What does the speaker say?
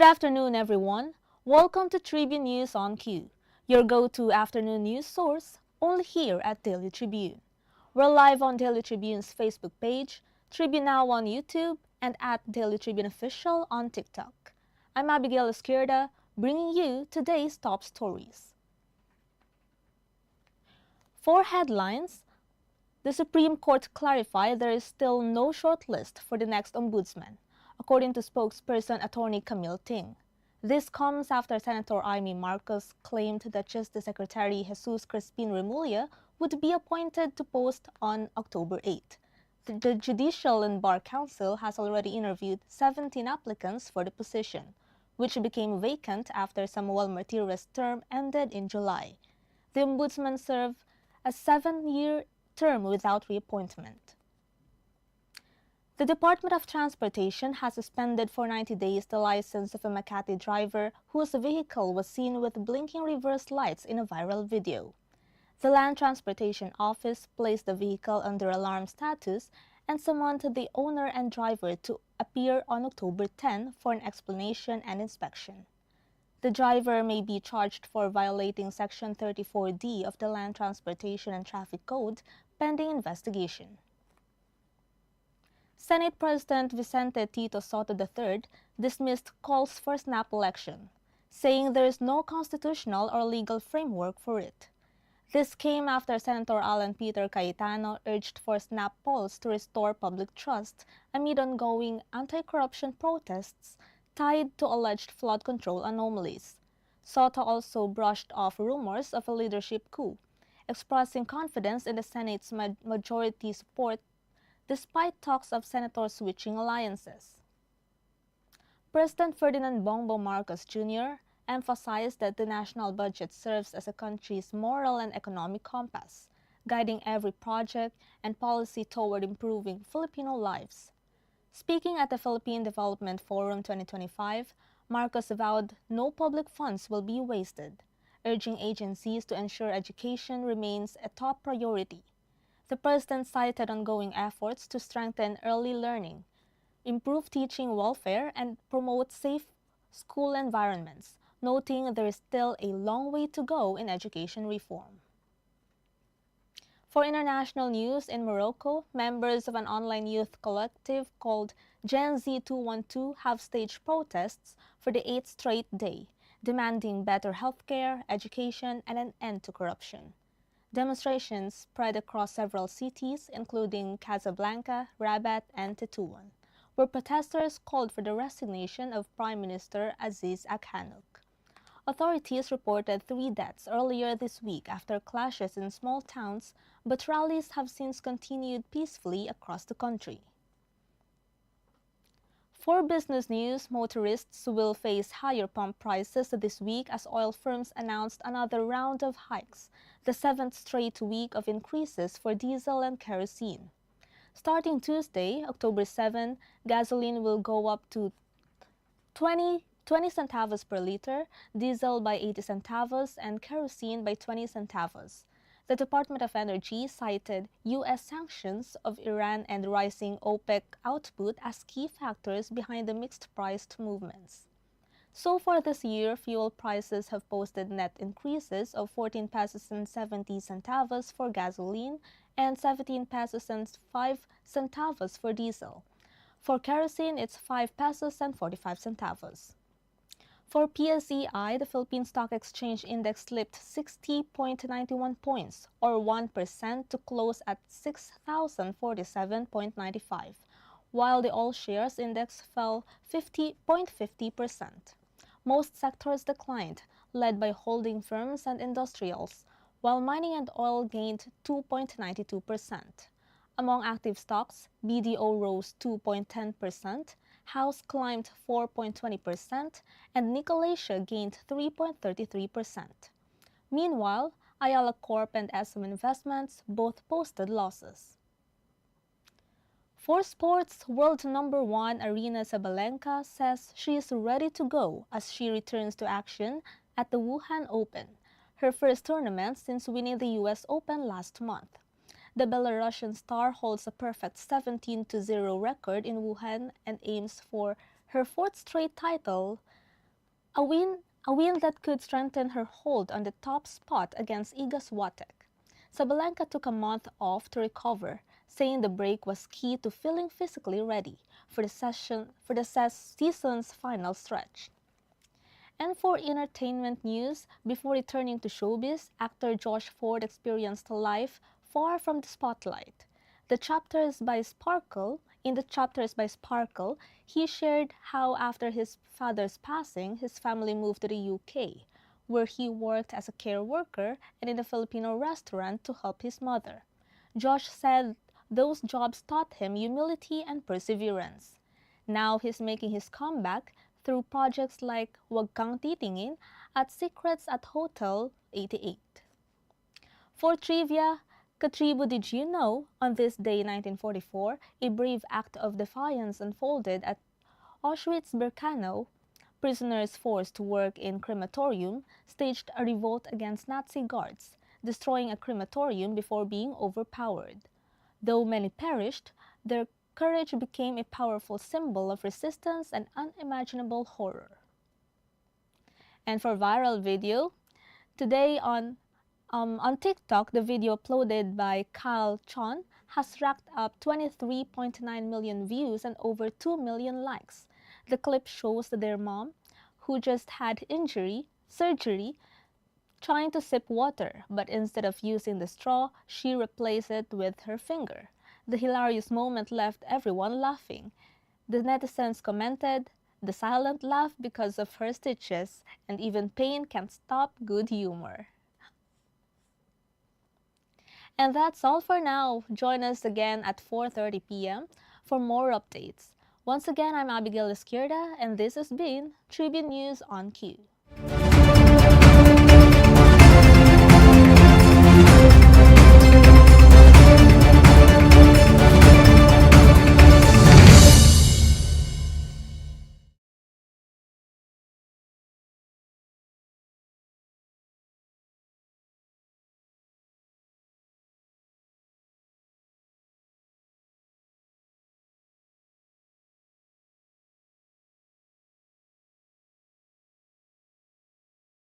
afternoon, everyone. Welcome to Tribune News on Cue, your go-to afternoon news source, only here at Daily Tribune. We're live on Daily Tribune's Facebook page, Tribune Now on YouTube, and at Daily Tribune Official on TikTok. I'm Abegail Esquierda, bringing you today's top stories. For headlines, the Supreme Court clarified there is still no shortlist for the next ombudsman, according to spokesperson attorney Camille Ting. This comes after Senator Amy Marcos claimed that Justice Secretary Jesus Crispin Remulla would be appointed to post on October 8. The Judicial and Bar Council has already interviewed 17 applicants for the position, which became vacant after Samuel Martirez's term ended in July. The ombudsman served a 7-year term without reappointment. The Department of Transportation has suspended for 90 days the license of a Makati driver whose vehicle was seen with blinking reverse lights in a viral video. The Land Transportation Office placed the vehicle under alarm status and summoned the owner and driver to appear on October 10 for an explanation and inspection. The driver may be charged for violating Section 34D of the Land Transportation and Traffic Code pending investigation. Senate President Vicente Tito Soto III dismissed calls for snap election, saying there is no constitutional or legal framework for it. This came after Senator Alan Peter Cayetano urged for snap polls to restore public trust amid ongoing anti-corruption protests tied to alleged flood control anomalies. Soto also brushed off rumors of a leadership coup, expressing confidence in the Senate's majority support despite talks of senators switching alliances. President Ferdinand Bongbong Marcos Jr. emphasized that the national budget serves as a country's moral and economic compass, guiding every project and policy toward improving Filipino lives. Speaking at the Philippine Development Forum 2025, Marcos vowed no public funds will be wasted, urging agencies to ensure education remains a top priority. The president cited ongoing efforts to strengthen early learning, improve teaching welfare, and promote safe school environments, noting there is still a long way to go in education reform. For international news, in Morocco, members of an online youth collective called Gen Z 212 have staged protests for the 8th straight day, demanding better healthcare, education, and an end to corruption. Demonstrations spread across several cities, including Casablanca, Rabat, and Tetuan, where protesters called for the resignation of Prime Minister Aziz Akhanuk. Authorities reported 3 deaths earlier this week after clashes in small towns, but rallies have since continued peacefully across the country. For business news, motorists will face higher pump prices this week as oil firms announced another round of hikes, the 7th straight week of increases for diesel and kerosene. Starting Tuesday, October 7, gasoline will go up to 20 centavos per liter, diesel by 80 centavos, and kerosene by 20 centavos. The Department of Energy cited U.S. sanctions of Iran and rising OPEC output as key factors behind the mixed-priced movements. So far this year, fuel prices have posted net increases of 14 pesos and 70 centavos for gasoline and 17 pesos and 5 centavos for diesel. For kerosene, it's 5 pesos and 45 centavos. For PSEI, the Philippine Stock Exchange Index slipped 60.91 points, or 1%, to close at 6,047.95, while the All Shares Index fell 50.50%. Most sectors declined, led by holding firms and industrials, while mining and oil gained 2.92%. Among active stocks, BDO rose 2.10%, House climbed 4.20%, and Nicolasia gained 3.33%. Meanwhile, Ayala Corp and SM Investments both posted losses. For sports, world number 1 Aryna Sabalenka says she is ready to go as she returns to action at the Wuhan Open, her first tournament since winning the US Open last month. The Belarusian star holds a perfect 17-0 record in Wuhan and aims for her 4th straight title A win that could strengthen her hold on the top spot against Iga Swiatek. Sabalenka took a month off to recover, saying the break was key to feeling physically ready for the season's final stretch. And for entertainment news, before returning to showbiz, actor Josh Ford experienced a life far from the spotlight. In the chapters by Sparkle, he shared how after his father's passing, his family moved to the UK, where he worked as a care worker and in a Filipino restaurant to help his mother. Josh said those jobs taught him humility and perseverance. Now he's making his comeback through projects like Wag Kang Titingin at Secrets at Hotel 88. For trivia, Katribo, did you know, on this day 1944, a brave act of defiance unfolded at Auschwitz-Birkenau. Prisoners forced to work in crematorium staged a revolt against Nazi guards, destroying a crematorium before being overpowered. Though many perished, their courage became a powerful symbol of resistance and unimaginable horror. And for viral video, today on TikTok, the video uploaded by Kyle Chon has racked up 23.9 million views and over 2 million likes. The clip shows their mom, who just had surgery, trying to sip water, but instead of using the straw, she replaced it with her finger. The hilarious moment left everyone laughing. The netizens commented, "The silent laugh because of her stitches, and even pain can't stop good humor." And that's all for now. Join us again at 4:30 p.m. for more updates. Once again, I'm Abigail Esquierda, and this has been Tribune News on Cue.